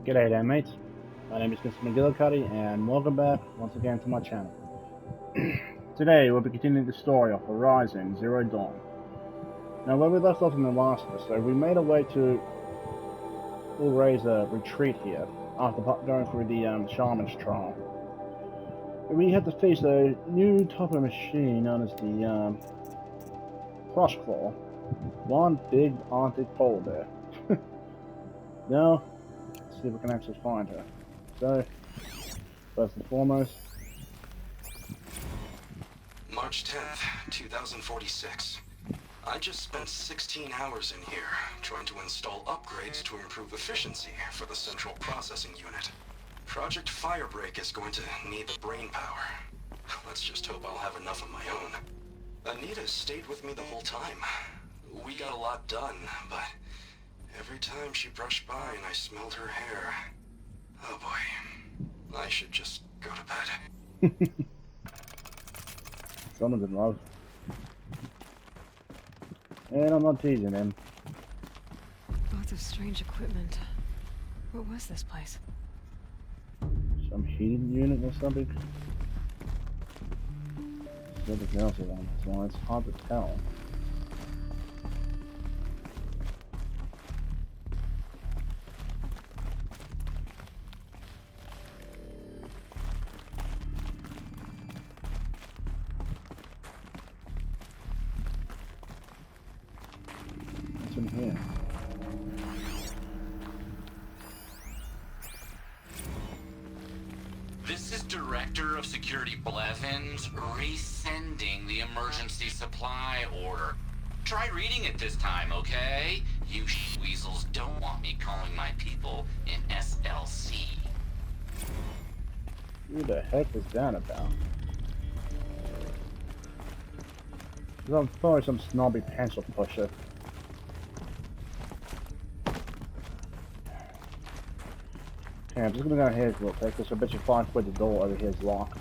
G'day there, mates. My name is Mr. Magilla-cutti, and welcome back once again to my channel. Today, we'll be continuing the story of Horizon Zero Dawn. Now, where we left off in the last episode, we made our way to Ourea's retreat here, after going through the Shaman's trial. We had to face a new type of machine known as the Crossclaw. One big Arctic polar bear. Now, let's see if we can actually find her. So, first and foremost, March 10th, 2046. I just spent 16 hours in here, trying to install upgrades to improve efficiency for the central processing unit. Project Firebreak is going to need the brain power. Let's just hope I'll have enough of my own. Anita stayed with me the whole time. We got a lot done, but every time she brushed by and I smelled her hair... Oh boy. I should just go to bed. someone's in love. And I'm not teasing him. Lots of strange equipment. What was this place? Some heating unit or something? Something else along those lines. Hard to tell. What's in here? This is Director of Security Blevins resending the emergency supply order. Try reading it this time, okay? You weasels don't want me calling my people in SLC. Who the heck is that about? I'm probably some snobby pencil pusher. Okay, I'm just gonna go ahead real quick, because I bet you 5 foot the door over here is locked.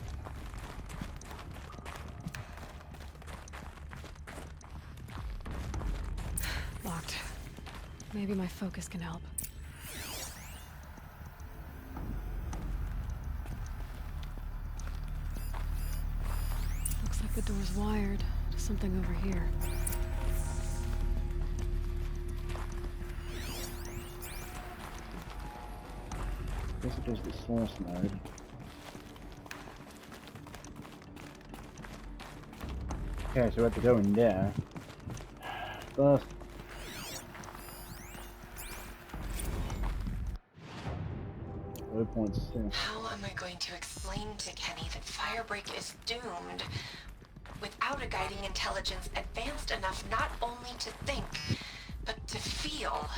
Locked. Maybe my focus can help. Looks like the door's wired to something over here. I guess it does the source node. Okay, so we have to go in there. First. 0.6. How am I going to explain to Kenny that Firebreak is doomed without a guiding intelligence advanced enough not only to think, but to feel?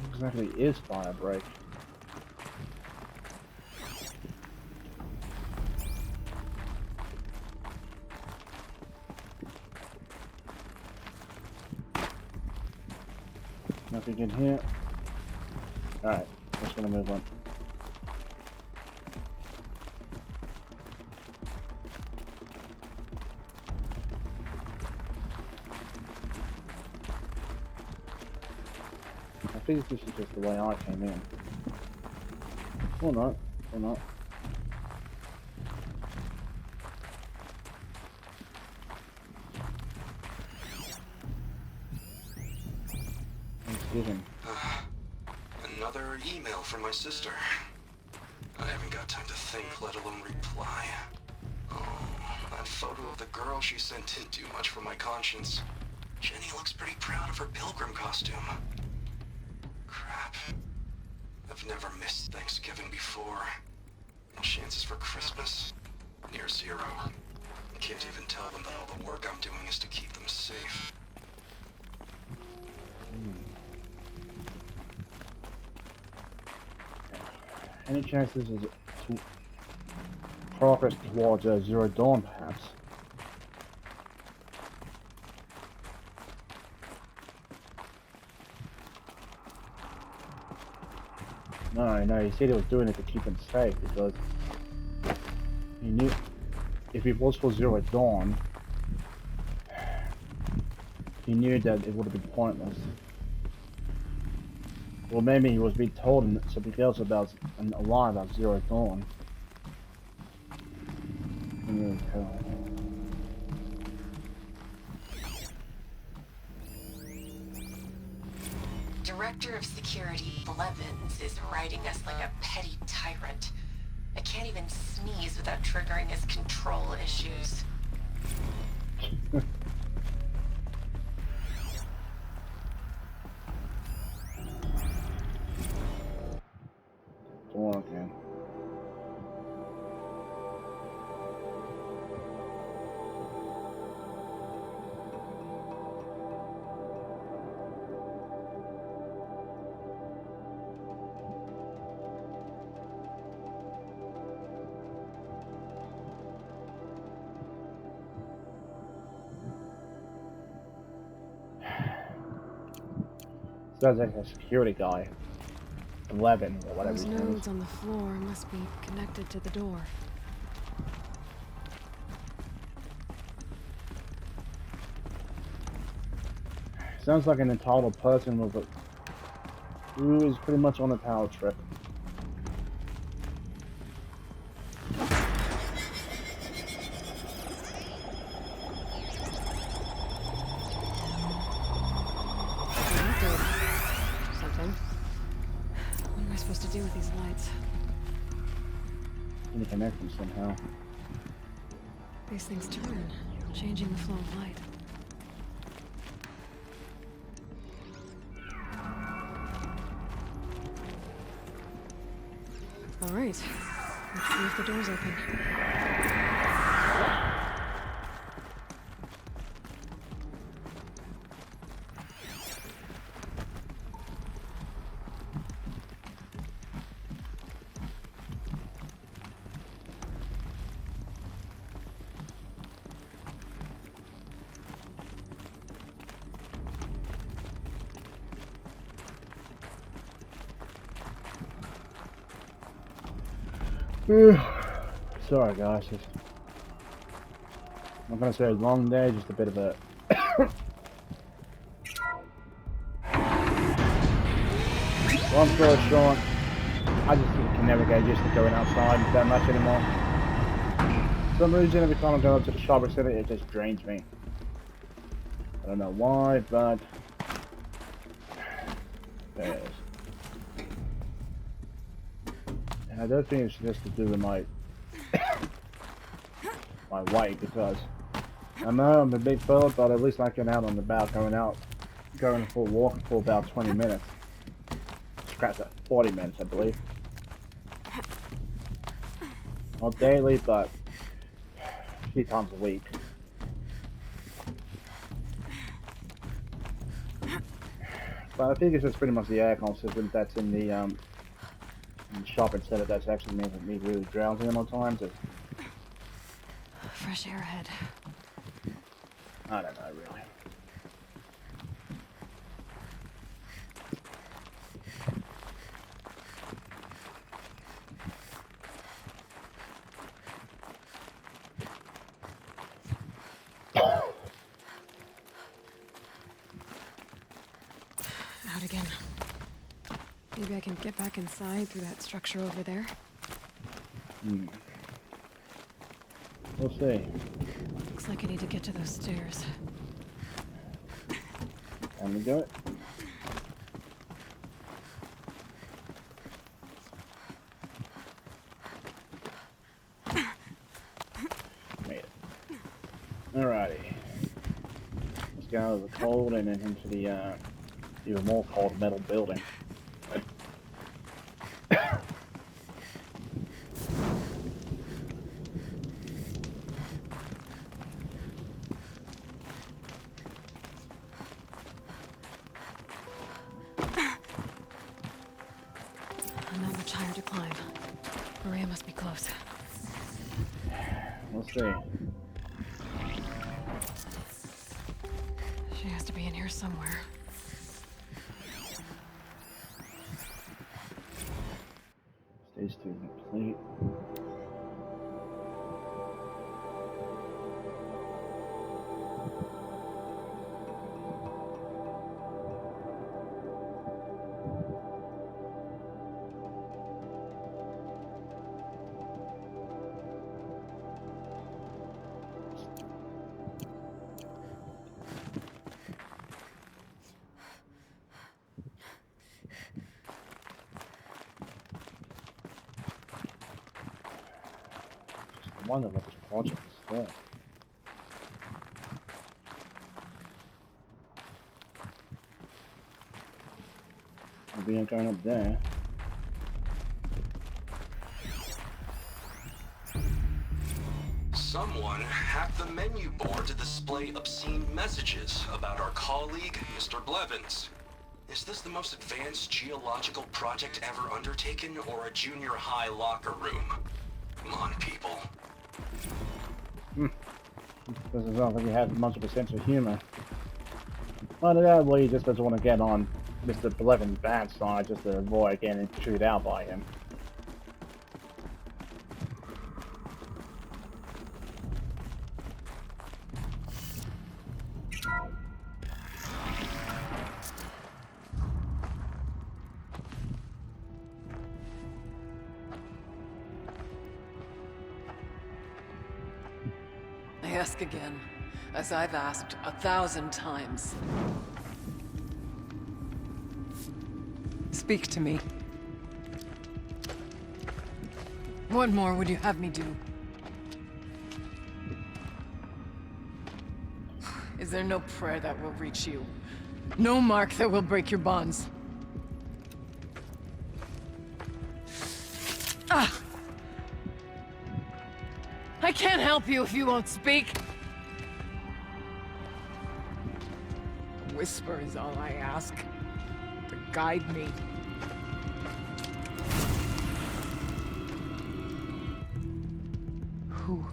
What exactly is Firebreak? Nothing in here. Alright, just gonna move on. I think this is just the way I came in. Or not, or not. Thanksgiving. Another email from my sister. I haven't got time to think, let alone reply. Oh, that photo of the girl she sent didn't do much for my conscience. Jenny looks pretty proud of her pilgrim costume. Crap. I've never missed Thanksgiving before. And chances for Christmas? Near zero. I can't even tell them that all the work I'm doing is to keep them safe. Any chance this is to progress towards Zero Dawn, perhaps? No, he said he was doing it to keep him safe because he knew if it was for Zero Dawn, he knew that it would have been pointless. Or maybe he was being told something else about a lie about Zero Dawn. I can't really tell. Director of Security Blevins is riding us like a petty tyrant. I can't even sneeze without triggering his control issues. Dawn again. Sounds like a security guy. 11 or whatever Those his name is. nodes on the floor must be connected to the door. Sounds like an entitled person who is pretty much on a power trip. Something. What am I supposed to do with these lights? Can you connect them somehow? These things turn, changing the flow of light. All right. Let's see if the door's open. Sorry guys, I'm not gonna say a long day, just a bit of a long story short, I just can never get used to going outside that much anymore. For some reason every time I go up to the shopping center it just drains me. I don't know why, but there it is. And I don't think it's just to do with my weight, because I know I'm a big fella, but at least I can out on the bout, going for a walk for about 20 minutes. Scratch that, 40 minutes I believe. Not daily, but a few times a week. But I think it's just pretty much the aircon system that's in the shopping center that's actually making me really drowsy at all times. Fresh air ahead. I don't know, really. Out again. Maybe I can get back inside through that structure over there. We'll see. Looks like I need to get to those stairs. Time to do it. Made it. Alrighty. Let's get out of the cold and then into the even more cold metal building. Not much higher to climb. Ourea must be close. We'll see. She has to be in here somewhere. Stage 2 complete. wonder what this project is for. We ain't going up there. Someone hacked the menu board to display obscene messages about our colleague, Mr. Blevins. Is this the most advanced geological project ever undertaken, or a junior high locker room? Come on, people. Doesn't sound like he has much of a sense of humor. Either that, or he just doesn't want to get on Mr. Blevins' bad side just to avoid getting chewed out by him. I ask again, as I've asked 1,000 times. Speak to me. What more would you have me do? Is there no prayer that will reach you? No mark that will break your bonds? Ah! I can't help you if you won't speak. A whisper is all I ask. To guide me. Who?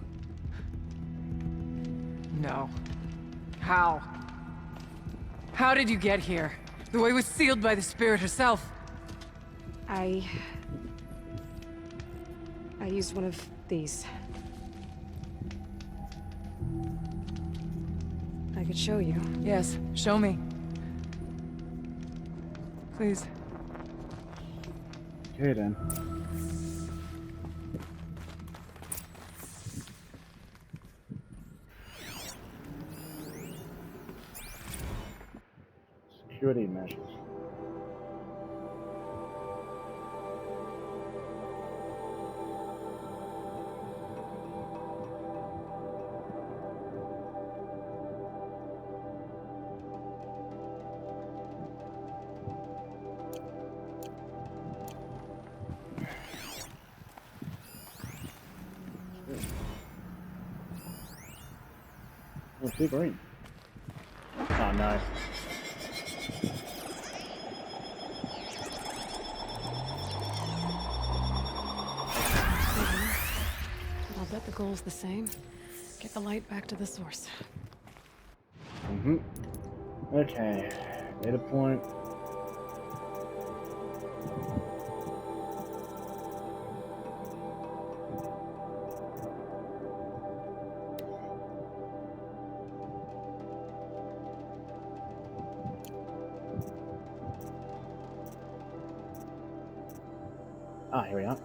No. How? How did you get here? The way was sealed by the spirit herself. I used one of these. I could show you. Yes, show me. Please. Okay then. Security measures. Oh, big green. Oh no. I'll bet the goal's the same. Get the light back to the source. Okay. Data point. Ah, here we are.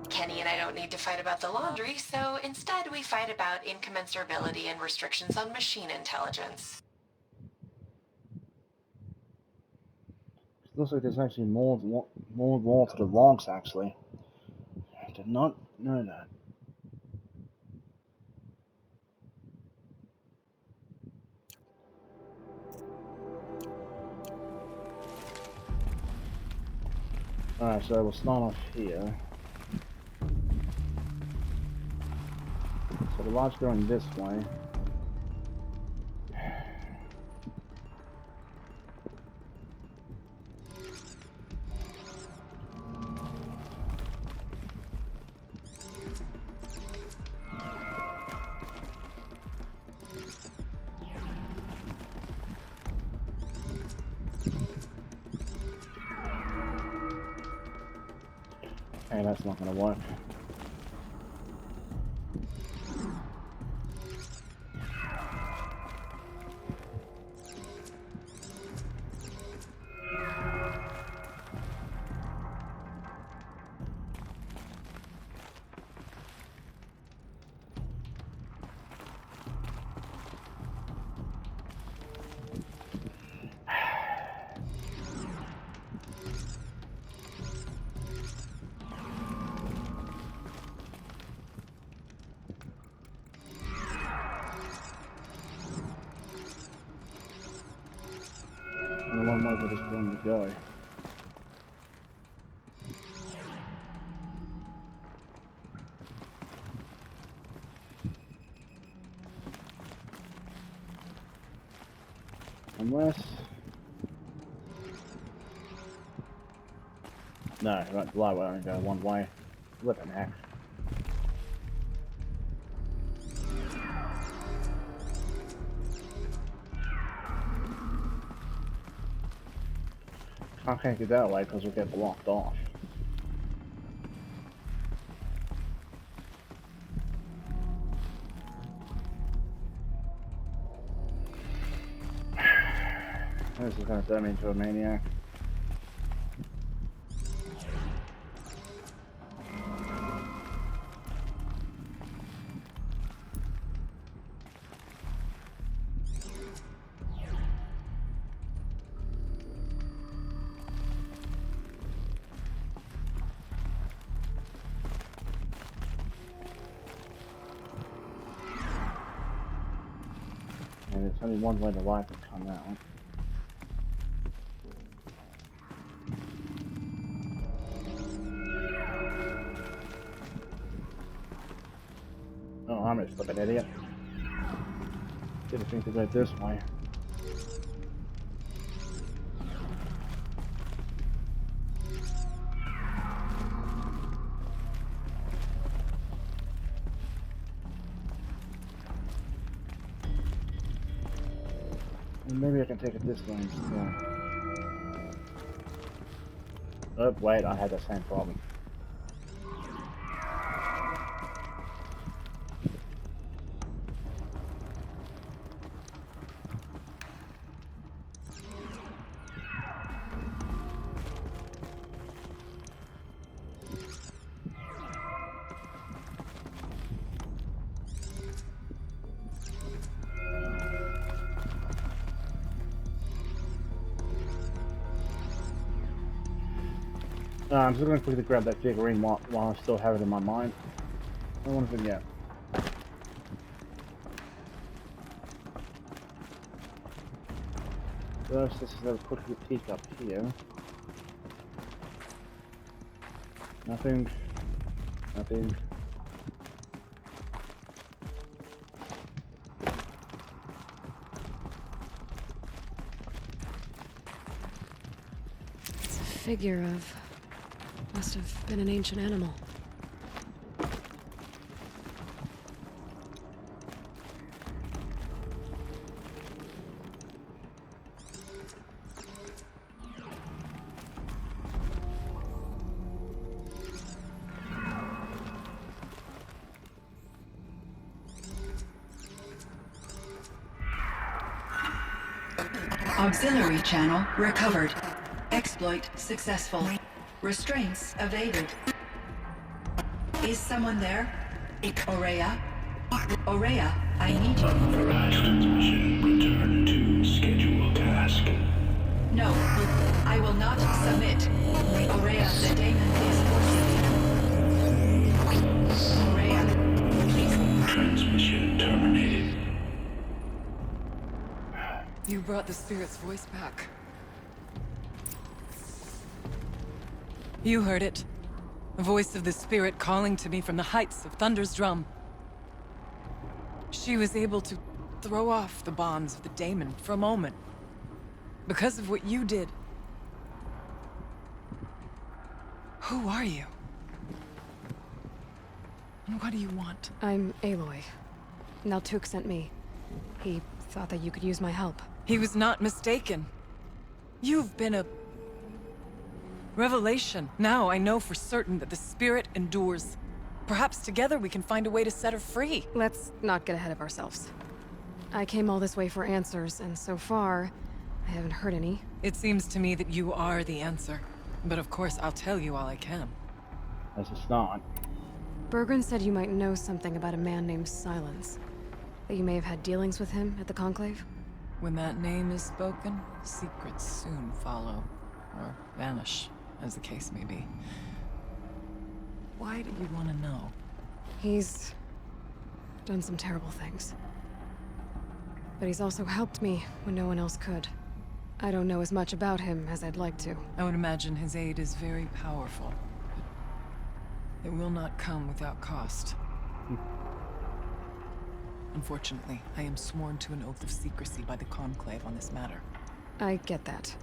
Kenny and I don't need to fight about the laundry, so instead we fight about incommensurability and restrictions on machine intelligence. Looks like there's actually more law to the logs, actually. I did not know that. Alright, so we'll start off here. So the light's going this way. Okay, that's not gonna work. go. Unless... No, right below I only go one way. What the heck? I can't get that way because we'll get blocked off. This is going to turn me into a maniac. And there's only one way the light can come out. Oh, I'm just an idiot. Didn't think to go this way. Maybe I can take it this way instead. Oh, wait, I had the same problem. I'm just going to quickly grab that figurine while I still have it in my mind. I don't want to forget. First, let's just have a quick peek up here. Nothing. Nothing. It's a figure of... must have been an ancient animal. Auxiliary channel recovered. Exploit successful. Restraints evaded. Is someone there? Ourea? Ourea, I need you. Authorized transmission. Return to scheduled task. No, I will not submit. Ourea, the daemon is forcing you. Ourea. Transmission terminated. You brought the spirit's voice back. You heard it. The voice of the spirit calling to me from the heights of Thunder's drum. She was able to throw off the bonds of the daemon for a moment. Because of what you did. Who are you? And what do you want? I'm Aloy. Naltuk sent me. He thought that you could use my help. He was not mistaken. You've been a... revelation. Now I know for certain that the spirit endures. Perhaps together we can find a way to set her free. Let's not get ahead of ourselves. I came all this way for answers, and so far, I haven't heard any. It seems to me that you are the answer. But of course, I'll tell you all I can. As a start. Bergren said you might know something about a man named Silence. That you may have had dealings with him at the Conclave? When that name is spoken, secrets soon follow. Or vanish, as the case may be. Why do you want to know? He's... done some terrible things. But he's also helped me when no one else could. I don't know as much about him as I'd like to. I would imagine his aid is very powerful. It will not come without cost. Unfortunately, I am sworn to an oath of secrecy by the Conclave on this matter. I get that.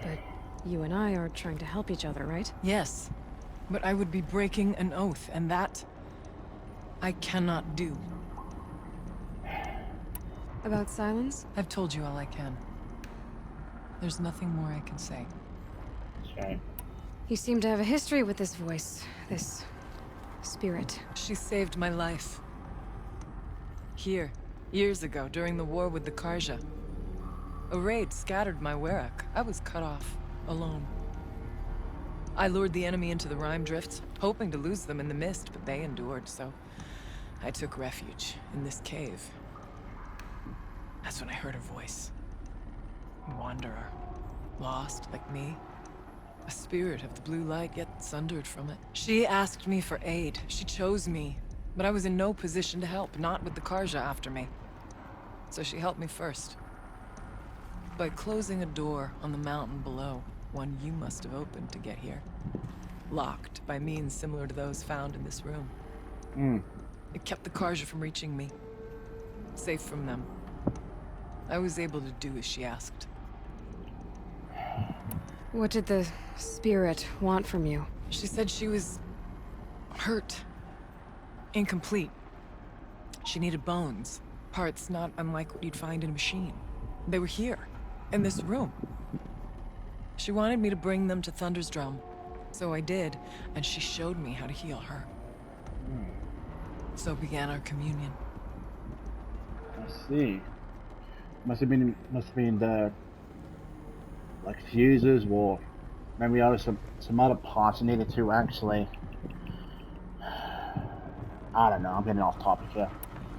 But you and I are trying to help each other, right? Yes, but I would be breaking an oath, and that I cannot do. About Silence? I've told you all I can. There's nothing more I can say. Okay. You seem to have a history with this voice, this spirit. She saved my life. Here, years ago, during the war with the Karja. A raid scattered my Werak. I was cut off, alone. I lured the enemy into the Rime Drifts, hoping to lose them in the mist, but they endured, so I took refuge in this cave. That's when I heard her voice. A wanderer. Lost, like me. A spirit of the blue light, yet sundered from it. She asked me for aid. She chose me. But I was in no position to help, not with the Karja after me. So she helped me first. By closing a door on the mountain below, one you must have opened to get here. Locked by means similar to those found in this room. It kept the Karja from reaching me. Safe from them. I was able to do as she asked. What did the spirit want from you? She said she was hurt. Incomplete. She needed bones. Parts not unlike what you'd find in a machine. They were here, in this room. She wanted me to bring them to Thunder's Drum. So I did, and she showed me how to heal her. So began our communion. I see. Must have been the like fuses, or maybe there was some other parts you needed to actually. I don't know. I'm getting off topic here.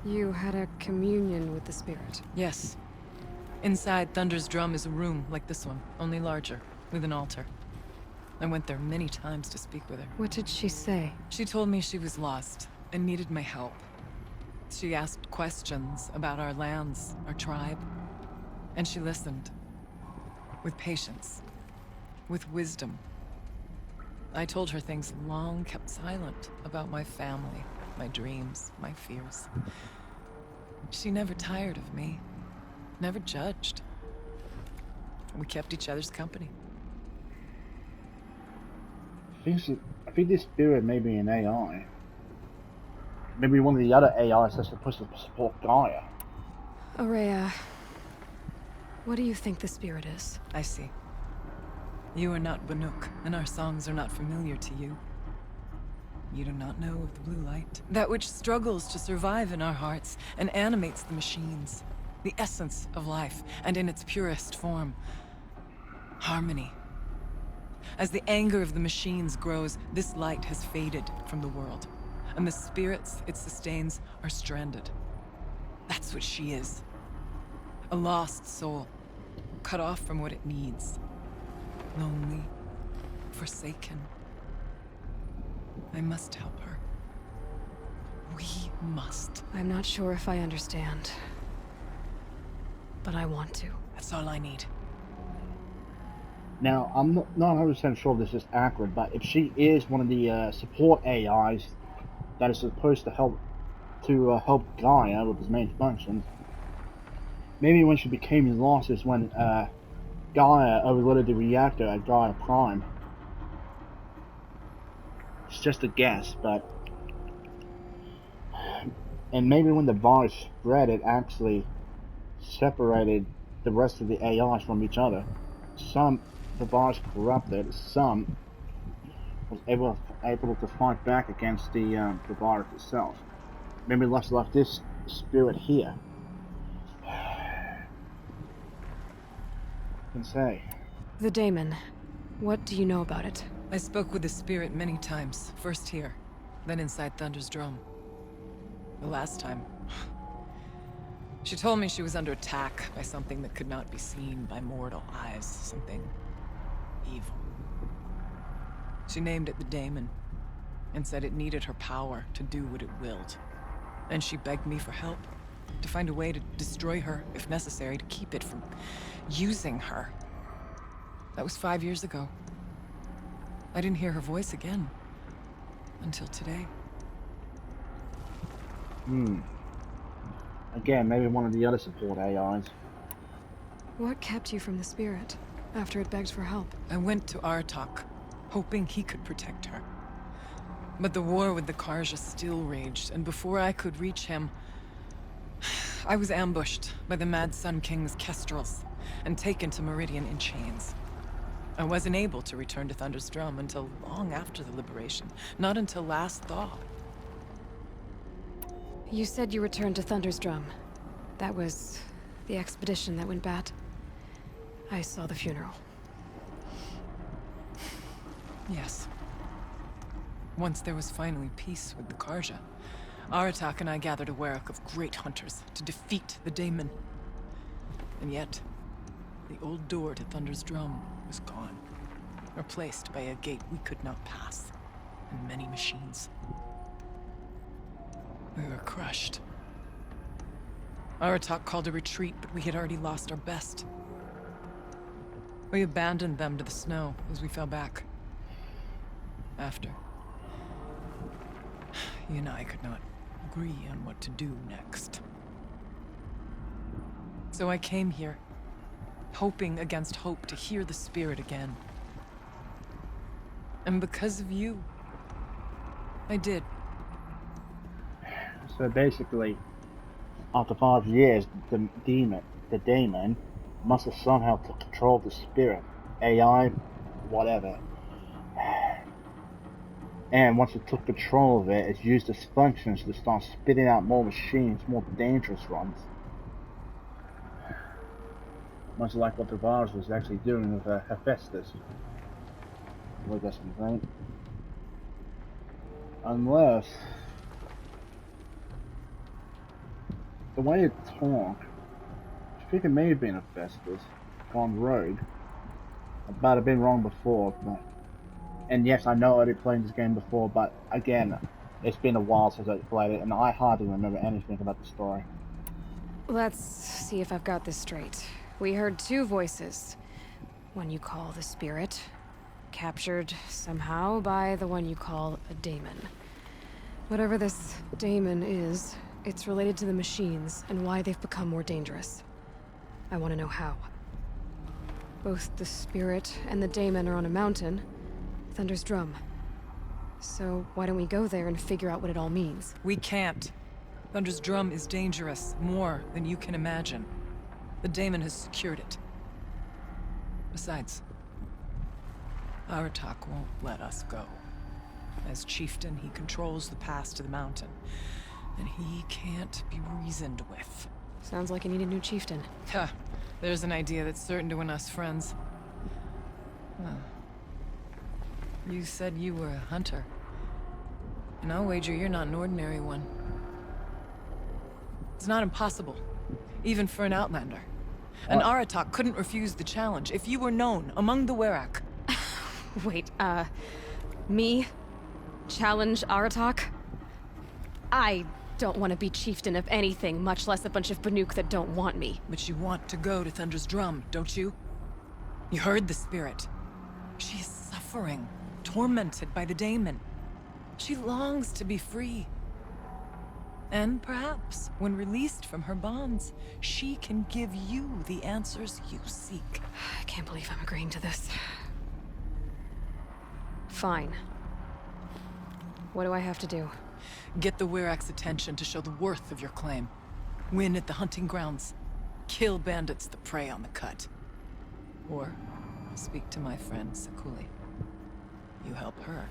You had a communion with the spirit. Yes. Inside Thunder's Drum is a room like this one, only larger, with an altar. I went there many times to speak with her. What did she say? She told me she was lost and needed my help. She asked questions about our lands, our tribe, and she listened. With patience. With wisdom. I told her things long kept silent about my family, my dreams, my fears. She never tired of me. Never judged. We kept each other's company. I think this spirit may be an AI. Maybe one of the other AIs that's supposed to support Gaia. Ourea, what do you think the spirit is? I see. You are not Banuk, and our songs are not familiar to you. You do not know of the blue light. That which struggles to survive in our hearts and animates the machines. The essence of life, and in its purest form. Harmony. As the anger of the machines grows, this light has faded from the world. And the spirits it sustains are stranded. That's what she is. A lost soul. Cut off from what it needs. Lonely. Forsaken. I must help her. We must. I'm not sure if I understand. But I want to. That's all I need. Now, I'm not 100% sure if this is accurate, but if she is one of the support AIs that is supposed to help Gaia with his main functions, maybe when she became lost is when Gaia overloaded the reactor at Gaia Prime. It's just a guess, but... And maybe when the virus spread, it actually separated the rest of the AIs from each other. Some the virus corrupted, some was able to fight back against the virus itself. Maybe let's left this spirit here. Can say. The daemon. What do you know about it? I spoke with the spirit many times. First here, then inside Thunder's Drum. The last time... She told me she was under attack by something that could not be seen by mortal eyes. Something... evil. She named it the daemon, and said it needed her power to do what it willed. And she begged me for help, to find a way to destroy her, if necessary, to keep it from using her. That was 5 years ago. I didn't hear her voice again. Until today. Again, maybe one of the other support AIs. What kept you from the spirit after it begged for help? I went to Artok, hoping he could protect her. But the war with the Karja still raged, and before I could reach him, I was ambushed by the Mad Sun King's kestrels and taken to Meridian in chains. I wasn't able to return to Thunder's Drum until long after the liberation, not until last thaw. You said you returned to Thunder's Drum. That was the expedition that went bad. I saw the funeral. Yes. Once there was finally peace with the Karja, Aratak and I gathered a werak of great hunters to defeat the Daemon. And yet, the old door to Thunder's Drum was gone, replaced by a gate we could not pass, and many machines. We were crushed. Aratak called a retreat, but we had already lost our best. We abandoned them to the snow as we fell back. After, he and I could not agree on what to do next. So I came here, hoping against hope to hear the spirit again. And because of you, I did. So basically, after 5 years, the daemon must have somehow took control of the spirit, AI, whatever. And once it took control of it, it used its functions to start spitting out more machines, more dangerous ones. Much like what the virus was actually doing with Hephaestus. Well, that's me think. Unless the way it talked, I think it may have been Hephaestus gone rogue. I might have been wrong before, but, and yes, I know I did play this game before, but again, it's been a while since I played it, and I hardly remember anything about the story. Let's see if I've got this straight. We heard two voices. One you call the spirit, captured somehow by the one you call a daemon. Whatever this daemon is, it's related to the machines and why they've become more dangerous. I want to know how. Both the spirit and the daemon are on a mountain, Thunder's Drum. So why don't we go there and figure out what it all means? We can't. Thunder's Drum is dangerous, more than you can imagine. The daemon has secured it. Besides, Aratak won't let us go. As chieftain, he controls the pass to the mountain, and he can't be reasoned with. Sounds like you need a new chieftain. Ha! There's an idea that's certain to win us friends. You said you were a hunter. And I'll wager you're not an ordinary one. It's not impossible, even for an outlander. And Aratak couldn't refuse the challenge if you were known among the werak. Wait, me? Challenge Aratak? I don't want to be chieftain of anything, much less a bunch of Banuk that don't want me. But you want to go to Thunder's Drum, don't you? You heard the spirit. She is suffering, tormented by the daemon. She longs to be free. And perhaps, when released from her bonds, she can give you the answers you seek. I can't believe I'm agreeing to this. Fine. What do I have to do? Get the werak's attention to show the worth of your claim. Win at the hunting grounds. Kill bandits that prey on the cut. Or speak to my friend Sakuli. You help her,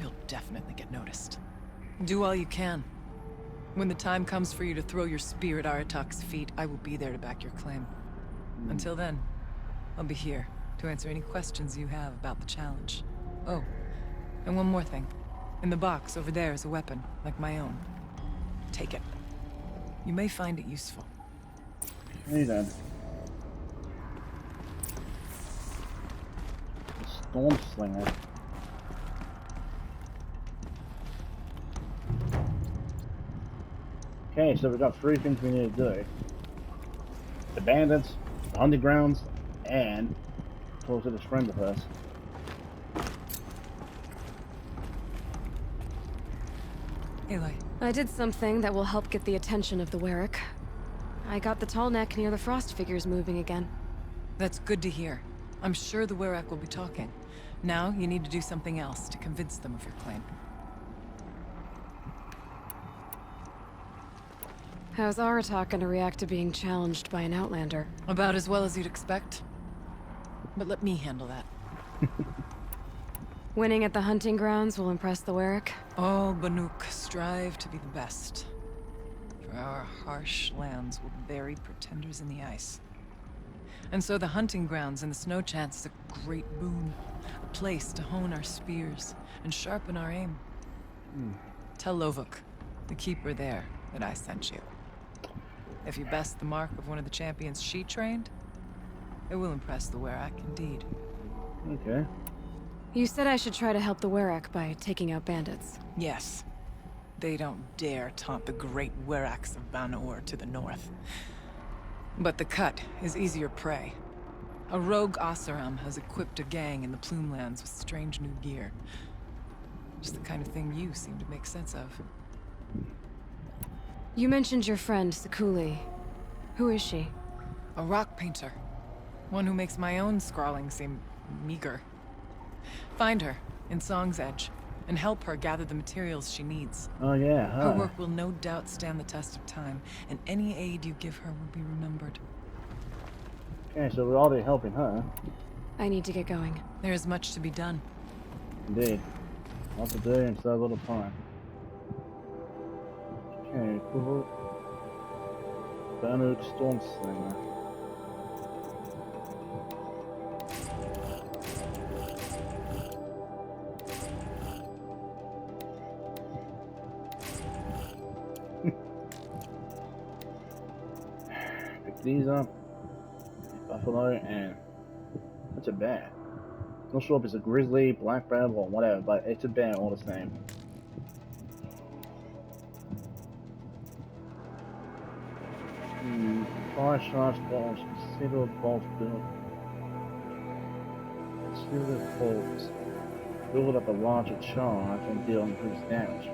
you'll definitely get noticed. Do all you can. When the time comes for you to throw your spear at Aratak's feet, I will be there to back your claim. Until then, I'll be here to answer any questions you have about the challenge. Oh, and one more thing. In the box over there is a weapon, like my own. Take it. You may find it useful. Hey then. The Storm Slinger. Okay, so we've got three things we need to do. The bandits, the hunting grounds, and or is it a friend of hers? Aloy, I did something that will help get the attention of the Werrick. I got the tall neck near the frost figures moving again. that's good to hear. I'm sure the Werak will be talking. Now, you need to do something else to convince them of your claim. How's Aratak gonna react to being challenged by an Outlander? About as well as you'd expect. But let me handle that. Winning at the hunting grounds will impress the Werrick? All Banuk strive to be the best. For our harsh lands will bury pretenders in the ice. And so the hunting grounds and the snow chance is a great boon. A place to hone our spears and sharpen our aim. Tell Lovuk, the keeper there, that I sent you. If you best the mark of one of the champions she trained, it will impress the Werak indeed. Okay. You said I should try to help the Werrick by taking out bandits. Yes. They don't dare taunt the great Weraks of Ban-Ur to the north. But the Cut is easier prey. A rogue Oseram has equipped a gang in the Plumelands with strange new gear. Just the kind of thing you seem to make sense of. You mentioned your friend, Sekuli. Who is she? A rock painter. One who makes my own scrawling seem meager. Find her in Song's Edge and help her gather the materials she needs. Oh yeah, Her work will no doubt stand the test of time, and any aid you give her will be remembered. Okay, so we're already helping her. I need to get going. There is much to be done. Indeed. What to do in so little time. Okay, cool. Banner Storm Slinger. Pick these up. Buffalo and it's a bear. Not sure if it's a grizzly, black bear, or whatever, but it's a bear all the same. Fire shots, balls, consider balls build. Consider bolts. Build up a larger charge and deal increased damage.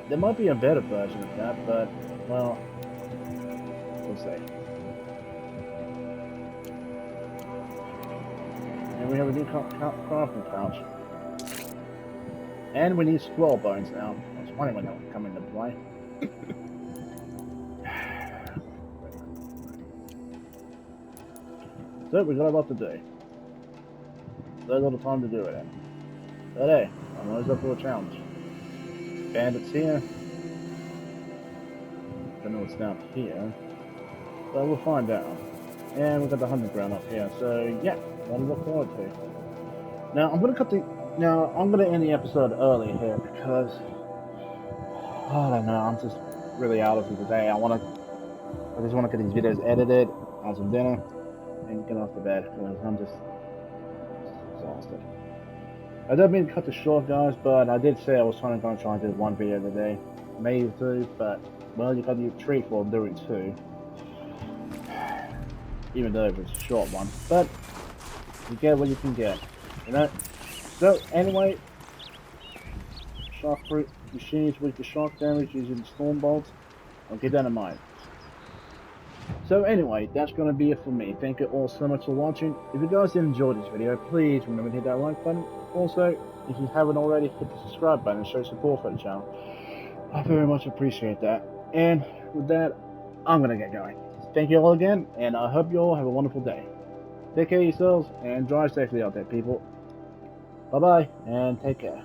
There might be a better version of that, but, well, we'll see. And we have a new crafting pouch. And we need scroll bones now. I was wondering when that would come into play. So we got a lot to do. So little time to do it in. But hey, I'm always up for a challenge. Bandits here. Don't know what's down here. But we'll find out. And we've got the hunting ground up here, so yeah, one to look forward to. Now I'm gonna end the episode early here because I don't know, I'm just really out of it today. I just wanna get these videos edited, have some dinner, and get off to bed because I'm just exhausted. I don't mean to cut this short, guys, but I did say I was try and do one video today, maybe two, but well, you got to treat for doing two. Even though it was a short one, but you get what you can get, you know. So anyway, shockproof machines with the shock damage using storm bolts. I'll keep that in mind. So anyway, that's going to be it for me. Thank you all so much for watching. If you guys did enjoy this video, please remember to hit that like button. Also, if you haven't already, hit the subscribe button and show support for the channel. I very much appreciate that. And with that, I'm going to get going. Thank you all again, and I hope you all have a wonderful day. Take care of yourselves, and drive safely out there, people. Bye-bye, and take care.